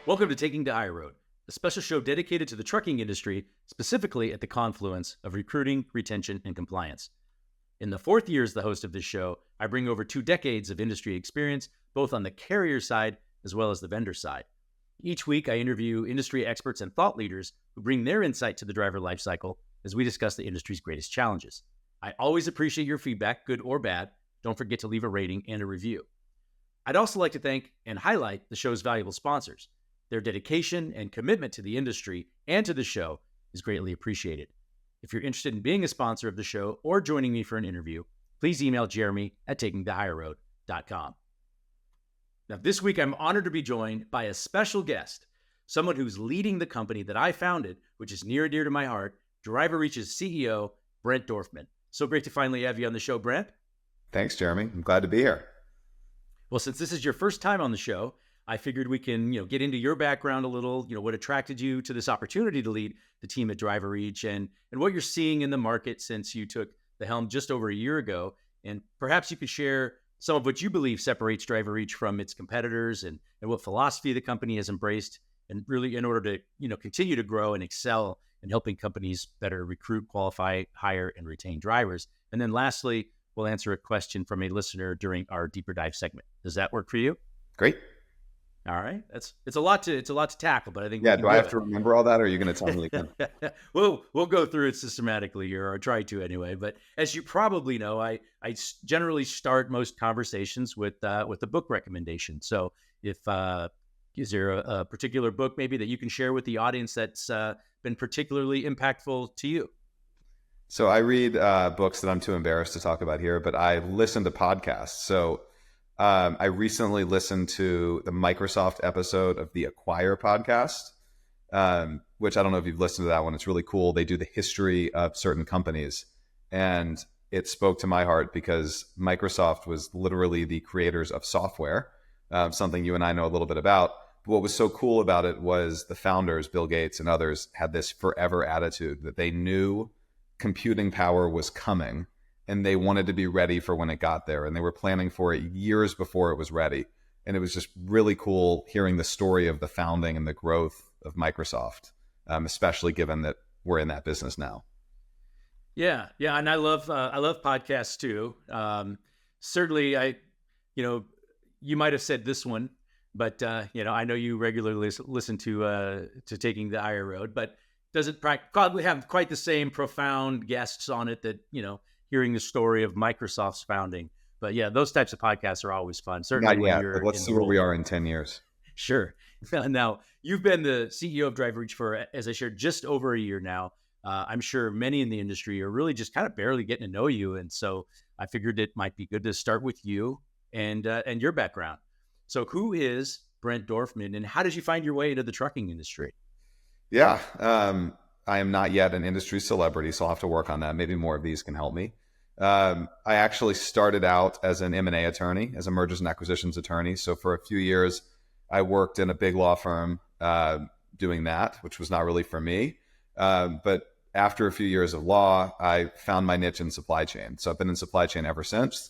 Welcome to Taking the High Road, a special show dedicated to the trucking industry, specifically at the confluence of recruiting, retention, and compliance. In the fourth year as the host of this show, I bring over 2 decades of industry experience, both on the carrier side as well as the vendor side. Each week, I interview industry experts and thought leaders who bring their insight to the driver lifecycle as we discuss the industry's greatest challenges. I always appreciate your feedback, good or bad. Don't forget to leave a rating and a review. I'd also like to thank and highlight the show's valuable sponsors. Their dedication and commitment to the industry and to the show is greatly appreciated. If you're interested in being a sponsor of the show or joining me for an interview, please email Jeremy at takingthehigherroad.com. Now, this week, I'm honored to be joined by a special guest, someone who's leading the company that I founded, which is near and dear to my heart, DriverReach's CEO, Brent Dorfman. So great to finally have you on the show, Brent. Thanks, Jeremy. I'm glad to be here. Well, since this is your first time on the show, I figured we can, get into your background a little, what attracted you to this opportunity to lead the team at DriverReach and what you're seeing in the market since you took the helm just over a year ago. And perhaps you could share some of what you believe separates DriverReach from its competitors and what philosophy the company has embraced and really in order to, continue to grow and excel in helping companies better recruit, qualify, hire, and retain drivers. And then lastly, we'll answer a question from a listener during our deeper dive segment. Does that work for you? Great. All right. It's a lot to tackle, but I think do I have to remember all that, or are you going to tell me again? We'll go through it systematically here, or try to anyway. But as you probably know, I generally start most conversations with a book recommendation. So if is there a particular book maybe that you can share with the audience that's been particularly impactful to you? So I read books that I'm too embarrassed to talk about here, but I listen to podcasts. So I recently listened to the Microsoft episode of the Acquire podcast, which I don't know if you've listened to that one. It's really cool. They do the history of certain companies, and it spoke to my heart because Microsoft was literally the creators of software, something you and I know a little bit about. But what was so cool about it was the founders, Bill Gates and others, had this forever attitude that they knew computing power was coming, and they wanted to be ready for when it got there. And they were planning for it years before it was ready. And it was just really cool hearing the story of the founding and the growth of Microsoft, especially given that we're in that business now. Yeah. And I love podcasts too. Certainly you might've said this one, but I know you regularly listen to Taking the Higher Road, but doesn't probably have quite the same profound guests on it that, hearing the story of Microsoft's founding. But yeah, those types of podcasts are always fun. Certainly. Not yet, but let's see where we are in 10 years. Sure. Now, you've been the CEO of DriverReach for, as I shared, just over a year now. I'm sure many in the industry are really just kind of barely getting to know you. And so I figured it might be good to start with you and your background. So who is Brent Dorfman, and how did you find your way into the trucking industry? Yeah, I am not yet an industry celebrity, so I'll have to work on that. Maybe more of these can help me. I actually started out as an M&A attorney, as a mergers and acquisitions attorney. So for a few years, I worked in a big law firm doing that, which was not really for me. But after a few years of law, I found my niche in supply chain. So I've been in supply chain ever since,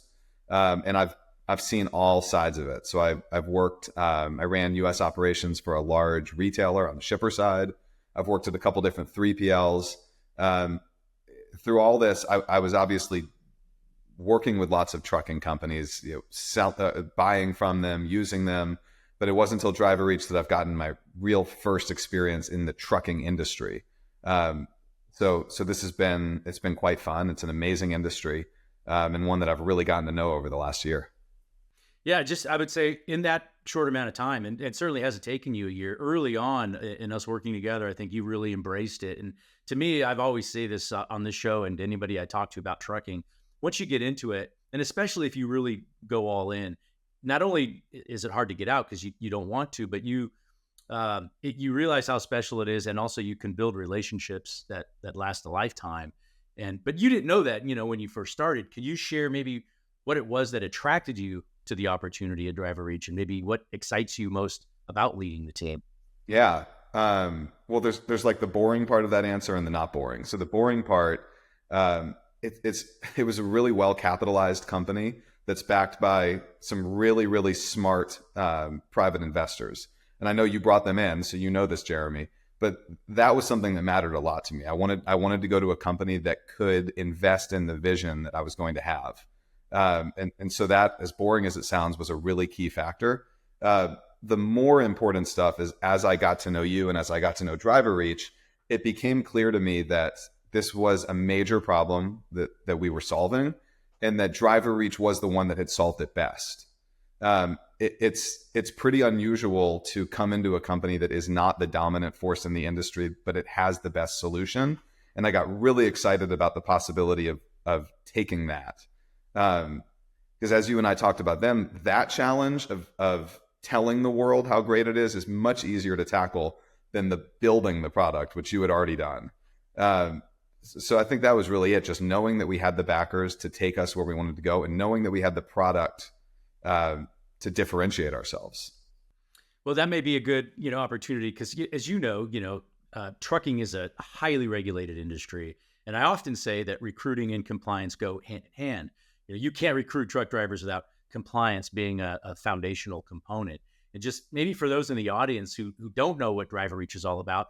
and I've seen all sides of it. So I've worked. I ran U.S. operations for a large retailer on the shipper side. I've worked at a couple different 3PLs. Through all this, I was obviously working with lots of trucking companies, buying from them, using them. But it wasn't until DriverReach that I've gotten my real first experience in the trucking industry. So it's been quite fun. It's an amazing industry, and one that I've really gotten to know over the last year. Yeah, I would say in that short amount of time, and it certainly hasn't taken you a year, early on in us working together, I think you really embraced it. And to me, I've always say this on this show and anybody I talk to about trucking, once you get into it, and especially if you really go all in, not only is it hard to get out because you don't want to, but you realize how special it is. And also you can build relationships that last a lifetime. But you didn't know that, when you first started. Could you share maybe what it was that attracted you to the opportunity at DriverReach, and maybe what excites you most about leading the team? Yeah. Well, there's like the boring part of that answer and the not boring. So the boring part, it was a really well capitalized company that's backed by some really, really smart private investors. And I know you brought them in, so you know this, Jeremy. But that was something that mattered a lot to me. I wanted to go to a company that could invest in the vision that I was going to have. And so that, as boring as it sounds, was a really key factor. The more important stuff is, as I got to know you and as I got to know DriverReach, it became clear to me that this was a major problem that we were solving, and that DriverReach was the one that had solved it best. It's pretty unusual to come into a company that is not the dominant force in the industry, but it has the best solution. And I got really excited about the possibility of taking that. Because as you and I talked about them, that challenge of telling the world how great it is much easier to tackle than the building the product, which you had already done. So I think that was really it, just knowing that we had the backers to take us where we wanted to go, and knowing that we had the product to differentiate ourselves. Well, that may be a good, opportunity, because as trucking is a highly regulated industry. And I often say that recruiting and compliance go hand in hand. You can't recruit truck drivers without compliance being a foundational component. And just maybe for those in the audience who don't know what DriverReach is all about,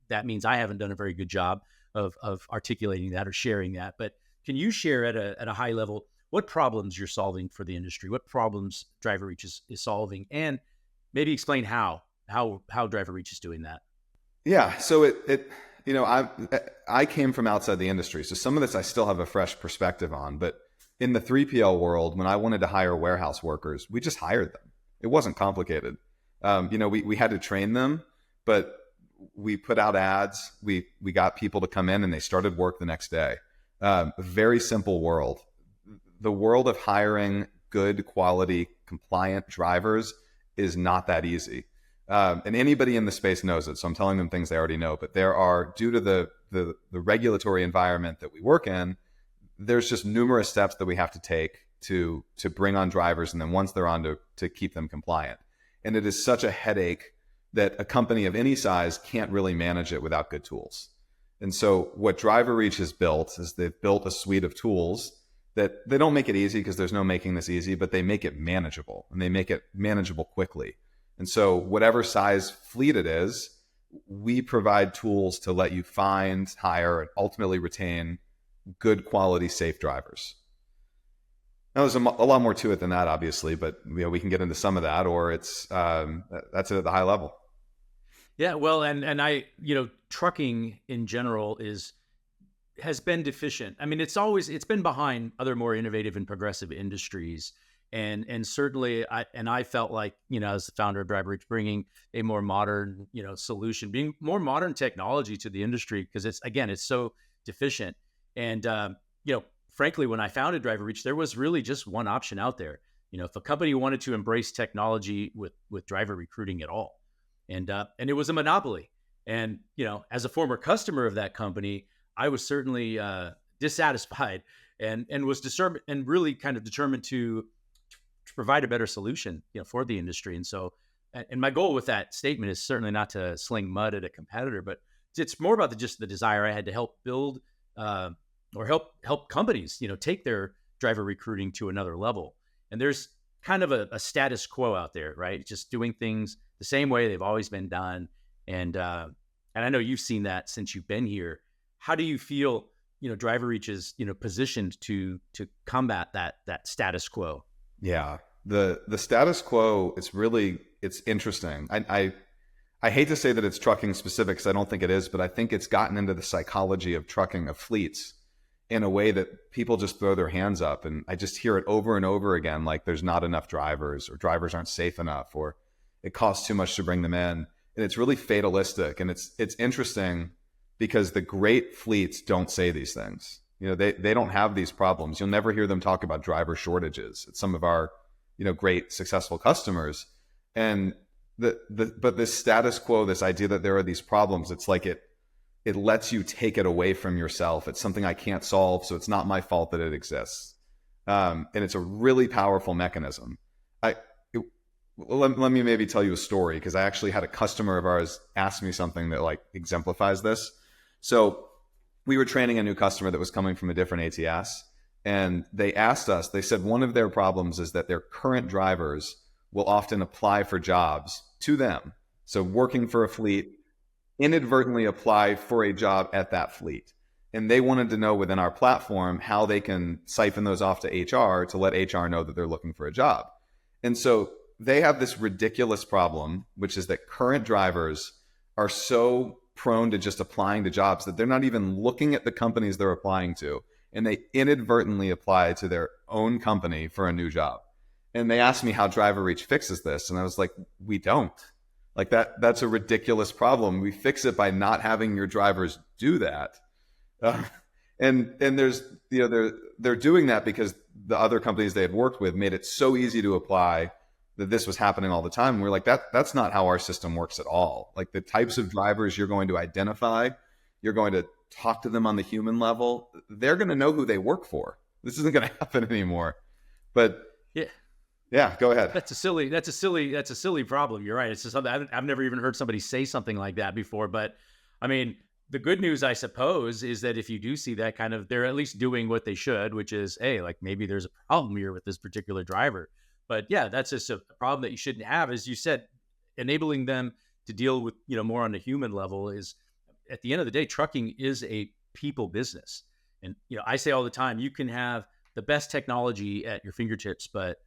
that means I haven't done a very good job of articulating that or sharing that. But can you share at a high level what problems you're solving for the industry, what problems DriverReach is solving, and maybe explain how DriverReach is doing that? Yeah. So I came from outside the industry, so some of this I still have a fresh perspective on. But in the 3PL world, when I wanted to hire warehouse workers, we just hired them. It wasn't complicated. We had to train them, but we put out ads. We got people to come in, and they started work the next day. A very simple world. The world of hiring good quality, compliant drivers is not that easy. And anybody in the space knows it. So I'm telling them things they already know, but due to the regulatory environment that we work in, there's just numerous steps that we have to take to bring on drivers. And then once they're on, to keep them compliant. And it is such a headache that a company of any size can't really manage it without good tools. And so what DriverReach has built is they've built a suite of tools that they don't make it easy, because there's no making this easy, but they make it manageable, and they make it manageable quickly. And so whatever size fleet it is, we provide tools to let you find, hire, and ultimately retain good quality, safe drivers. Now, there's a lot more to it than that, obviously, but we can get into some of that, or that's it at the high level. Yeah, well, and I, trucking in general has been deficient. I mean, it's been behind other more innovative and progressive industries. And certainly I felt like, as the founder of DriverReach, bringing a more modern, solution, being more modern technology to the industry, because it's so deficient. And, frankly, when I founded DriverReach, there was really just one option out there. If a company wanted to embrace technology with driver recruiting at all, and it was a monopoly. And, as a former customer of that company, I was certainly dissatisfied and was determined, and really kind of determined to provide a better solution, for the industry. And so, and my goal with that statement is certainly not to sling mud at a competitor, but it's more about just the desire I had to help build or help companies, take their driver recruiting to another level. And there's kind of a status quo out there, right? Just doing things the same way they've always been done. And I know you've seen that since you've been here. How do you feel, DriverReach is, positioned to combat that status quo? Yeah, the status quo it's interesting. I hate to say that it's trucking specific, because I don't think it is, but I think it's gotten into the psychology of trucking, of fleets, in a way that people just throw their hands up. And I just hear it over and over again, like there's not enough drivers, or drivers aren't safe enough, or it costs too much to bring them in. And it's really fatalistic. And it's interesting, because the great fleets don't say these things. They don't have these problems. You'll never hear them talk about driver shortages at some of our, great successful customers. And but this status quo, this idea that there are these problems, it's like it lets you take it away from yourself. It's something I can't solve, so it's not my fault that it exists. And it's a really powerful mechanism. Let me maybe tell you a story, because I actually had a customer of ours ask me something that exemplifies this. So we were training a new customer that was coming from a different ATS, and they asked us, they said one of their problems is that their current drivers will often apply for jobs to them. So working for a fleet, inadvertently apply for a job at that fleet. And they wanted to know within our platform how they can siphon those off to HR to let HR know that they're looking for a job. And so they have this ridiculous problem, which is that current drivers are so prone to just applying to jobs that they're not even looking at the companies they're applying to. And they inadvertently apply to their own company for a new job. And they asked me how DriverReach fixes this. And I was like, we don't. Like that's a ridiculous problem. We fix it by not having your drivers do that. And there's, they're doing that because the other companies they had worked with made it so easy to apply that this was happening all the time. And we're like, that's not how our system works at all. Like the types of drivers you're going to identify, you're going to talk to them on the human level. They're going to know who they work for. This isn't going to happen anymore. But yeah, go ahead. That's a silly problem. You're right. It's just something I've never even heard somebody say something like that before. But I mean, the good news, I suppose, is that if you do see that kind of, they're at least doing what they should, which is, hey, like maybe there's a problem here with this particular driver. But yeah, that's just a problem that you shouldn't have. As you said, enabling them to deal with, more on the human level is, at the end of the day, trucking is a people business. And, I say all the time, you can have the best technology at your fingertips, but,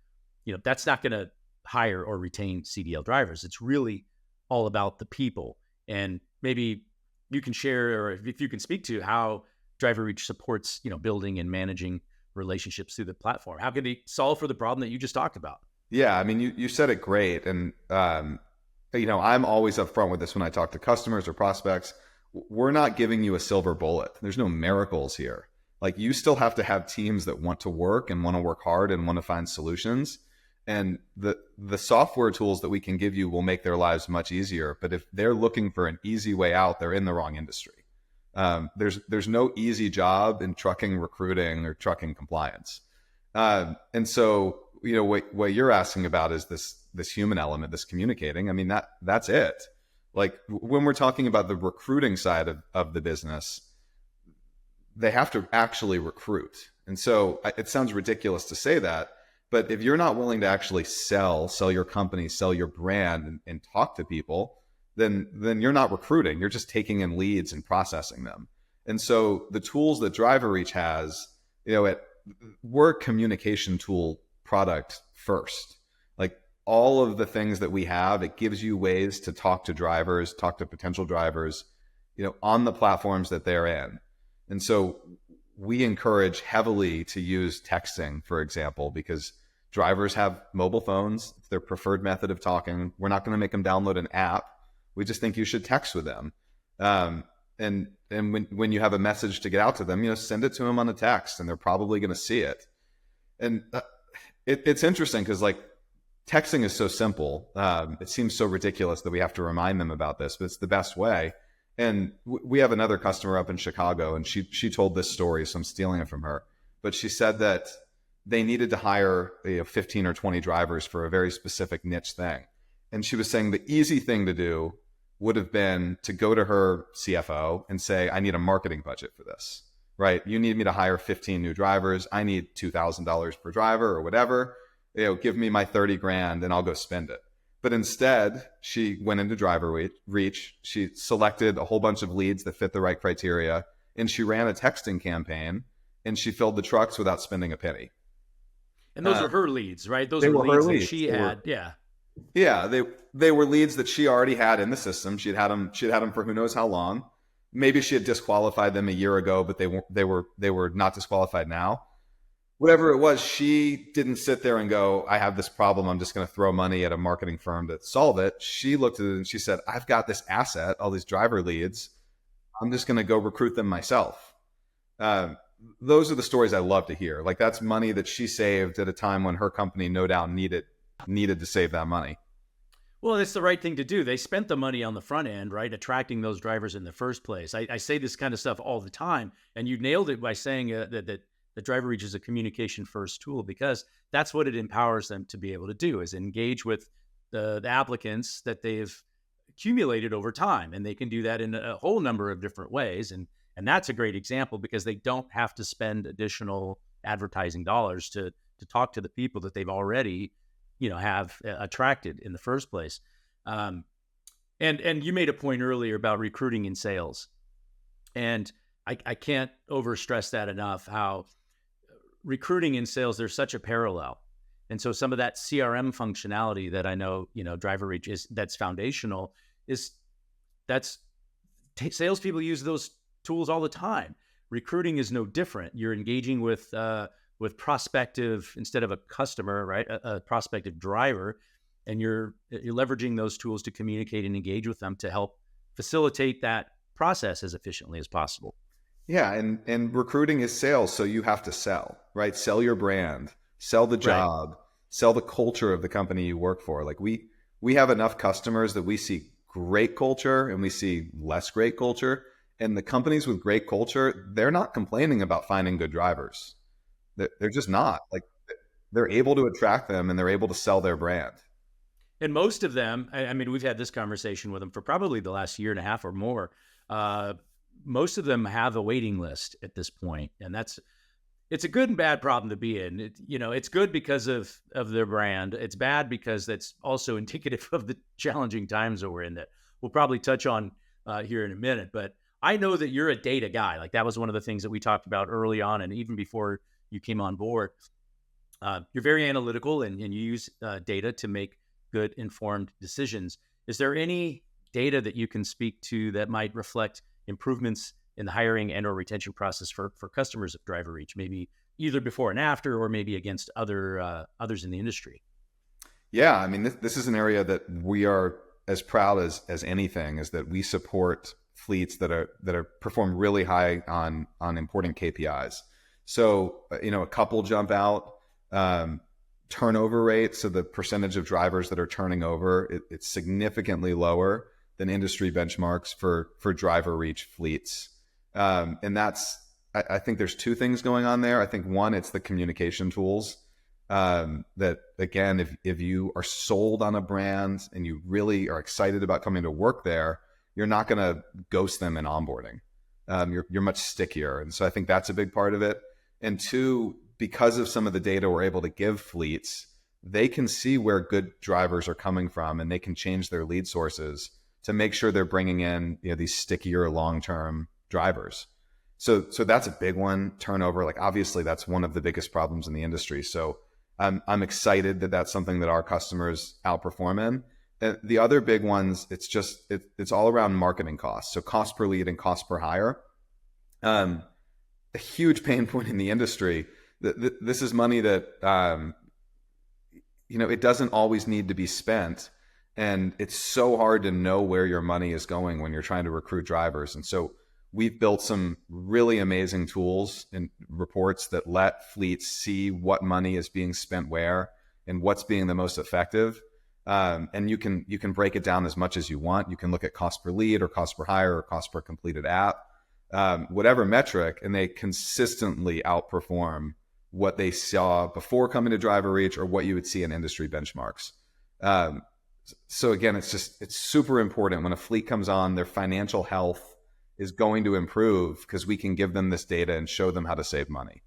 that's not going to hire or retain CDL drivers. It's really all about the people. And maybe you can share, or if you can speak to how DriverReach supports, building and managing relationships through the platform. How can they solve for the problem that you just talked about? Yeah, I mean, you said it great. And, I'm always upfront with this when I talk to customers or prospects. We're not giving you a silver bullet. There's no miracles here. Like you still have to have teams that want to work and want to work hard and want to find solutions. And the software tools that we can give you will make their lives much easier. But if they're looking for an easy way out, they're in the wrong industry. There's no easy job in trucking recruiting or trucking compliance. And so, what you're asking about is this human element, this communicating. I mean, that's it. Like when we're talking about the recruiting side of the business, they have to actually recruit. And so it sounds ridiculous to say that, but if you're not willing to actually sell your company, sell your brand and talk to people, then you're not recruiting. You're just taking in leads and processing them. And so the tools that DriverReach has, we're a communication tool product first. Like all of the things that we have, it gives you ways to talk to drivers, talk to potential drivers, on the platforms that they're in. And so we encourage heavily to use texting, for example, because drivers have mobile phones. It's their preferred method of talking. We're not going to make them download an app. We just think you should text with them. And when you have a message to get out to them, send it to them on a text, and they're probably going to see it. And it's interesting because like texting is so simple. It seems so ridiculous that we have to remind them about this, but it's the best way. And we have another customer up in Chicago, and she told this story, so I'm stealing it from her. But she said that they needed to hire 15 or 20 drivers for a very specific niche thing. And she was saying the easy thing to do would have been to go to her CFO and say, I need a marketing budget for this, right? You need me to hire 15 new drivers. I need $2,000 per driver or whatever. Give me my 30 grand and I'll go spend it. But instead, she went into DriverReach. She selected a whole bunch of leads that fit the right criteria, and she ran a texting campaign, and she filled the trucks without spending a penny. And those are her leads, right? Those were leads that she had. Yeah, they were leads that she already had in the system. She'd had them for who knows how long. Maybe she had disqualified them a year ago, but they were not disqualified now. Whatever it was, she didn't sit there and go, I have this problem, I'm just going to throw money at a marketing firm to solve it. She looked at it and she said, I've got this asset, all these driver leads. I'm just going to go recruit them myself. Those are the stories I love to hear. Like that's money that she saved at a time when her company no doubt needed to save that money. Well, it's the right thing to do. They spent the money on the front end, right? Attracting those drivers in the first place. I say this kind of stuff all the time, and you nailed it by saying that the DriverReach is a communication first tool, because that's what it empowers them to be able to do, is engage with the applicants that they've accumulated over time. And they can do that in a whole number of different ways. And that's a great example, because they don't have to spend additional advertising dollars to talk to the people that they've already, have attracted in the first place. Um, and you made a point earlier about recruiting and sales, and I can't overstress that enough. How recruiting and sales, there's such a parallel. And so some of that CRM functionality that I know, DriverReach that's foundational is salespeople use those tools all the time. Recruiting is no different. You're engaging with prospective instead of a customer, right? A prospective driver, and you're leveraging those tools to communicate and engage with them to help facilitate that process as efficiently as possible. Yeah, and recruiting is sales, so you have to sell, right? Sell your brand, sell the job, right. Sell the culture of the company you work for. Like we have enough customers that we see great culture and we see less great culture. And the companies with great culture, they're not complaining about finding good drivers. They're just not. Like they're able to attract them and they're able to sell their brand. And most of them, I mean, we've had this conversation with them for probably the last year and a half or more. Most of them have a waiting list at this point, and it's a good and bad problem to be in. It's good because of their brand. It's bad because that's also indicative of the challenging times that we're in, that we'll probably touch on here in a minute. But I know that you're a data guy. Like that was one of the things that we talked about early on, and even before you came on board. You're very analytical, and you use data to make good, informed decisions. Is there any data that you can speak to that might reflect improvements in the hiring and or retention process for customers of DriverReach, maybe either before and after, or maybe against others in the industry? Yeah, I mean, this is an area that we are as proud as anything, is that we support fleets that are perform really high on important KPIs. So, a couple jump out. Turnover rate, so the percentage of drivers that are turning over, it's significantly lower than industry benchmarks for DriverReach fleets. And I think there's two things going on there. I think one, it's the communication tools. That again, if you are sold on a brand and you really are excited about coming to work there, you're not going to ghost them in onboarding. You're much stickier. And so I think that's a big part of it. And two, because of some of the data we're able to give fleets, they can see where good drivers are coming from, and they can change their lead sources to make sure they're bringing in these stickier long-term drivers. So that's a big one. Turnover, like obviously that's one of the biggest problems in the industry. So I'm excited that that's something that our customers outperform in. The other big ones, it's all around marketing costs. So cost per lead and cost per hire. A huge pain point in the industry. This is money that, it doesn't always need to be spent. And it's so hard to know where your money is going when you're trying to recruit drivers. And so we've built some really amazing tools and reports that let fleets see what money is being spent where and what's being the most effective. And you can break it down as much as you want. You can look at cost per lead or cost per hire or cost per completed app, whatever metric, and they consistently outperform what they saw before coming to DriverReach or what you would see in industry benchmarks. So again, it's super important when a fleet comes on, their financial health is going to improve because we can give them this data and show them how to save money.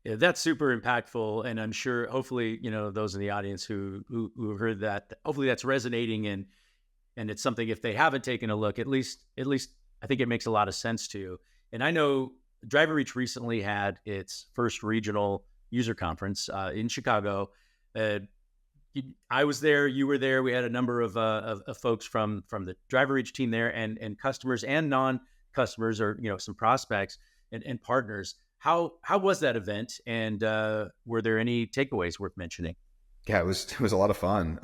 Yeah, that's super impactful. And I'm sure, hopefully, those in the audience who heard that, hopefully that's resonating, and it's something, if they haven't taken a look, at least I think it makes a lot of sense to. And I know DriverReach recently had its first regional user conference in Chicago. I was there, you were there. We had a number of folks from the DriverReach team there, and customers and non-customers, or some prospects and partners. How was that event, and were there any takeaways worth mentioning? Yeah, it was a lot of fun.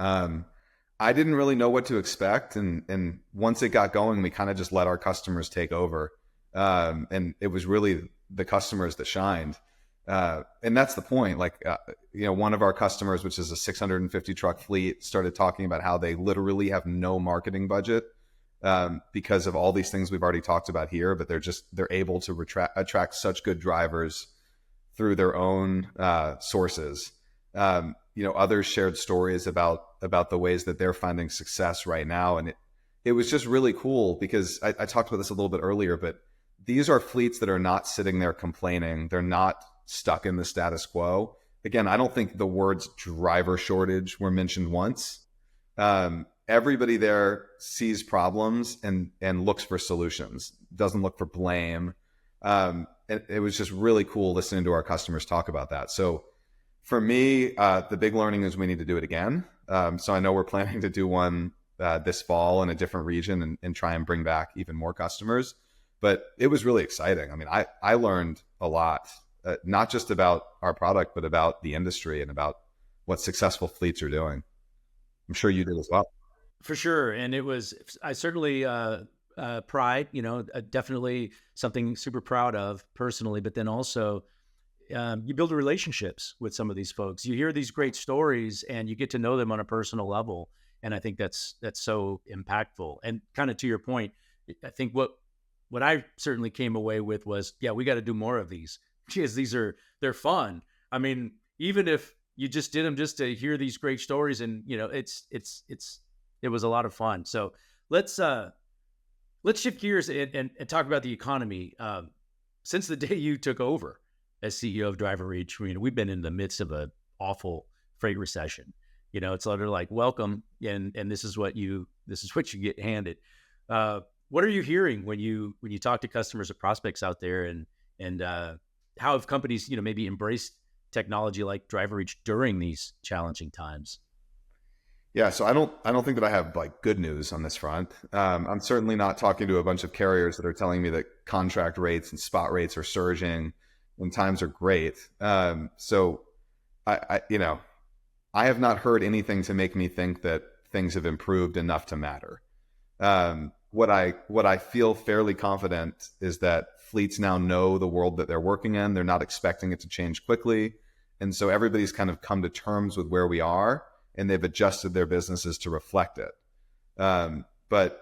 I didn't really know what to expect, and once it got going, we kind of just let our customers take over. And it was really the customers that shined. And that's the point. Like, one of our customers, which is a 650 truck fleet, started talking about how they literally have no marketing budget because of all these things we've already talked about here, but they're able to attract such good drivers through their own sources. Others shared stories about the ways that they're finding success right now. And it was just really cool because I talked about this a little bit earlier, but these are fleets that are not sitting there complaining. They're not stuck in the status quo. Again, I don't think the words driver shortage were mentioned once. Everybody there sees problems and looks for solutions, doesn't look for blame. It was just really cool listening to our customers talk about that. So for me, the big learning is we need to do it again. So I know we're planning to do one this fall in a different region and try and bring back even more customers. But it was really exciting. I mean, I learned a lot, not just about our product, but about the industry and about what successful fleets are doing. I'm sure you did as well. For sure. And it was, I certainly, pride, definitely something super proud of personally, but then also you build relationships with some of these folks. You hear these great stories and you get to know them on a personal level. And I think that's so impactful. And kind of to your point, I think what I certainly came away with was, yeah, we got to do more of these because they're fun. I mean, even if you just did them just to hear these great stories and, it was a lot of fun. So let's shift gears and talk about the economy. Since the day you took over as CEO of DriverReach, we've been in the midst of an awful freight recession. It's sort of like welcome, and this is what you get handed. What are you hearing when you talk to customers or prospects out there, and how have companies maybe embraced technology like DriverReach during these challenging times? Yeah, so I don't think that I have like good news on this front. I'm certainly not talking to a bunch of carriers that are telling me that contract rates and spot rates are surging when times are great. So I have not heard anything to make me think that things have improved enough to matter. What I feel fairly confident is that fleets now know the world that they're working in. They're not expecting it to change quickly, and so everybody's kind of come to terms with where we are, and they've adjusted their businesses to reflect it. But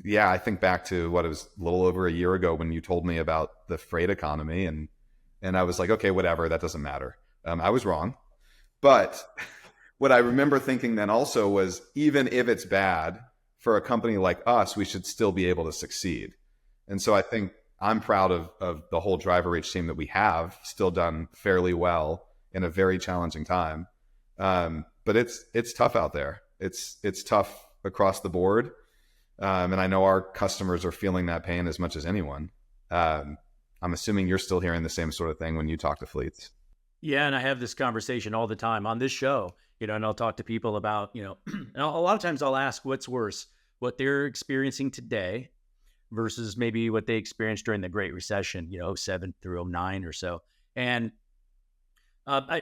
yeah, I think back to what it was a little over a year ago when you told me about the freight economy, and I was like, okay, whatever, that doesn't matter. I was wrong. But what I remember thinking then also was, even if it's bad for a company like us, we should still be able to succeed. And so I think I'm proud of the whole DriverReach team that we have still done fairly well in a very challenging time. But it's tough out there. It's tough across the board. And I know our customers are feeling that pain as much as anyone. I'm assuming you're still hearing the same sort of thing when you talk to fleets. Yeah, and I have this conversation all the time on this show, and I'll talk to people about, and a lot of times I'll ask what's worse, what they're experiencing today versus maybe what they experienced during the Great Recession, 07 through 09 or so. And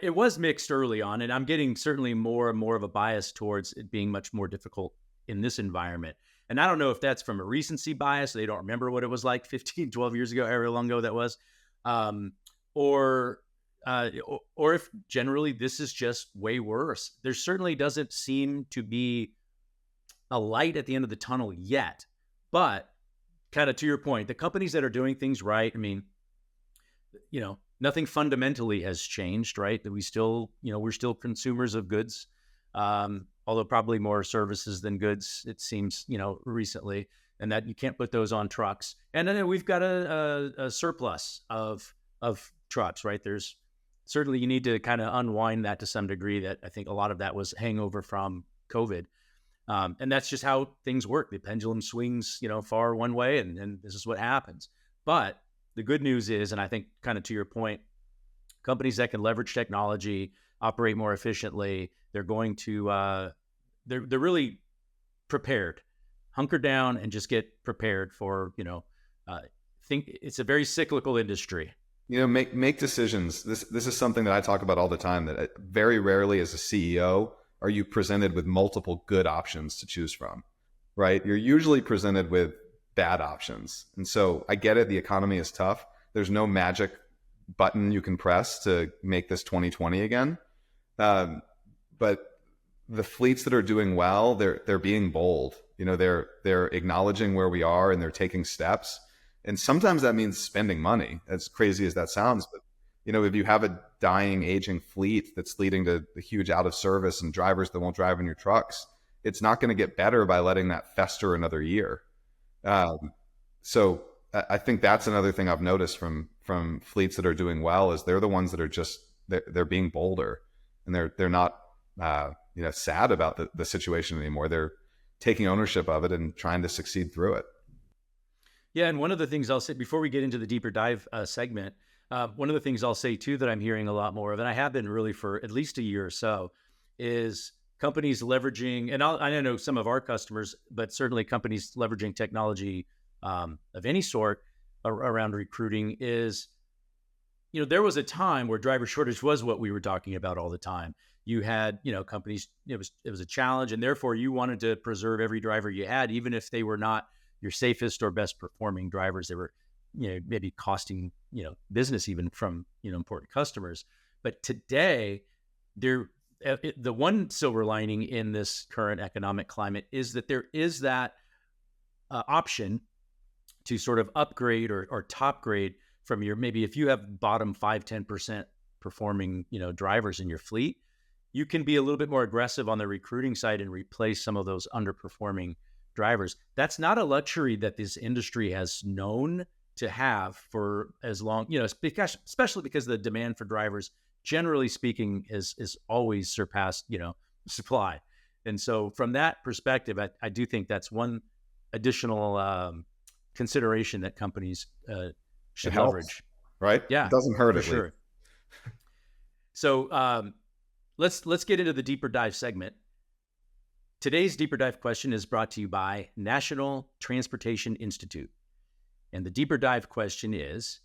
it was mixed early on, and I'm getting certainly more and more of a bias towards it being much more difficult in this environment. And I don't know if that's from a recency bias. They don't remember what it was like 15, 12 years ago, however long ago that was. Or if generally this is just way worse. There certainly doesn't seem to be a light at the end of the tunnel yet. But kind of to your point, the companies that are doing things right, nothing fundamentally has changed, right? That we still, we're still consumers of goods, although probably more services than goods, it seems, recently, and that you can't put those on trucks. And then we've got a surplus of trucks, right? There's certainly, you need to kind of unwind that to some degree. That I think a lot of that was hangover from COVID. And that's just how things work. The pendulum swings, far one way, and this is what happens. But the good news is, and I think kind of to your point, companies that can leverage technology, operate more efficiently, they're going to, they're really prepared, hunker down and just get prepared for, think it's a very cyclical industry. Make decisions. This is something that I talk about all the time, that very rarely as a CEO are you presented with multiple good options to choose from, right? You're usually presented with bad options. And so I get it. The economy is tough. There's no magic button you can press to make this 2020 again. But the fleets that are doing well, they're being bold. They're acknowledging where we are and they're taking steps. And sometimes that means spending money, as crazy as that sounds. But, if you have a dying, aging fleet that's leading to the huge out of service and drivers that won't drive in your trucks, it's not going to get better by letting that fester another year. So I think that's another thing I've noticed from fleets that are doing well is they're the ones that are just, they're being bolder, and they're not sad about the situation anymore. They're taking ownership of it and trying to succeed through it. Yeah, and one of the things I'll say before we get into the deeper dive segment, one of the things I'll say too that I'm hearing a lot more of, and I have been really for at least a year or so, is companies leveraging, and I know some of our customers, but certainly companies leveraging technology of any sort around recruiting is, there was a time where driver shortage was what we were talking about all the time. You had, companies, it was a challenge, and therefore you wanted to preserve every driver you had, even if they were not your safest or best performing drivers. They were, maybe costing, business even from, important customers. But today, the one silver lining in this current economic climate is that there is that option to sort of upgrade or top grade from your, maybe if you have bottom 5-10% performing, drivers in your fleet, you can be a little bit more aggressive on the recruiting side and replace some of those underperforming drivers. That's not a luxury that this industry has known to have for as long, especially because the demand for drivers, generally speaking, is always surpassed, supply. And so from that perspective, I do think that's one additional consideration that companies should leverage. Right? Yeah, it doesn't hurt for at sure. least. So let's get into the deeper dive segment. Today's deeper dive question is brought to you by National Transportation Institute. And the deeper dive question is,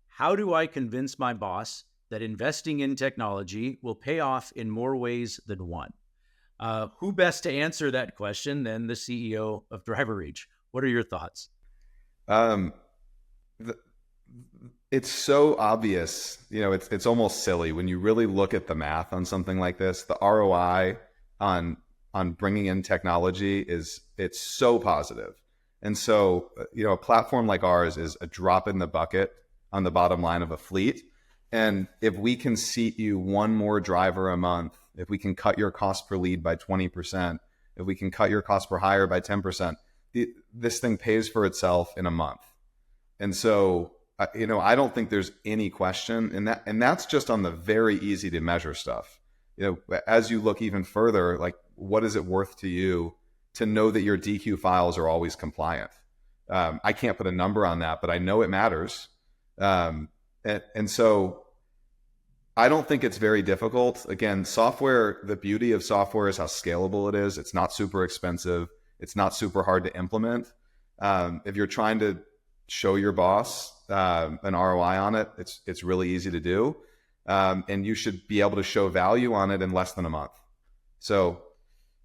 how do I convince my boss that investing in technology will pay off in more ways than one? Who best to answer that question than the CEO of DriverReach? What are your thoughts? It's so obvious, it's almost silly when you really look at the math on something like this. The ROI on bringing in technology it's so positive. And so, a platform like ours is a drop in the bucket on the bottom line of a fleet. And if we can seat you one more driver a month, if we can cut your cost per lead by 20%, if we can cut your cost per hire by 10%, this thing pays for itself in a month. And so, I don't think there's any question, and that's just on the very easy to measure stuff. As you look even further, like, what is it worth to you to know that your DQ files are always compliant? I can't put a number on that, but I know it matters. And so I don't think it's very difficult. Again, software, the beauty of software is how scalable it is. It's not super expensive. It's not super hard to implement. If you're trying to show your boss an ROI on it, it's really easy to do. And you should be able to show value on it in less than a month. So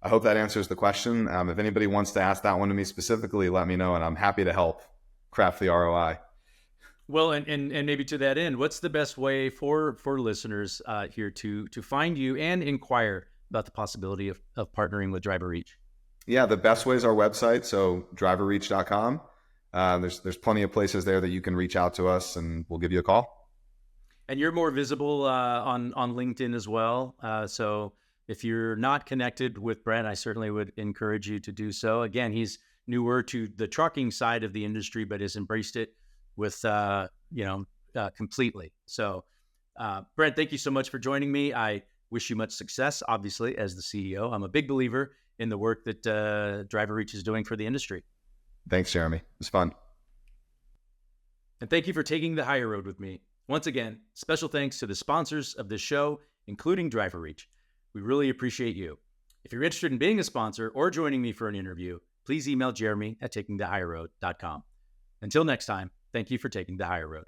I hope that answers the question. If anybody wants to ask that one to me specifically, let me know, and I'm happy to help craft the ROI. Well, and maybe to that end, what's the best way for listeners here to find you and inquire about the possibility of partnering with DriverReach? Yeah, the best way is our website, so driverreach.com. There's plenty of places there that you can reach out to us, and we'll give you a call. And you're more visible on LinkedIn as well. So if you're not connected with Brent, I certainly would encourage you to do so. Again, he's newer to the trucking side of the industry, but has embraced it with, completely. So, Brent, thank you so much for joining me. I wish you much success, obviously, as the CEO. I'm a big believer in the work that DriverReach is doing for the industry. Thanks, Jeremy. It was fun. And thank you for taking the higher road with me. Once again, special thanks to the sponsors of this show, including DriverReach. We really appreciate you. If you're interested in being a sponsor or joining me for an interview, please email Jeremy at takingthehigherroad.com. Until next time, thank you for taking the higher road.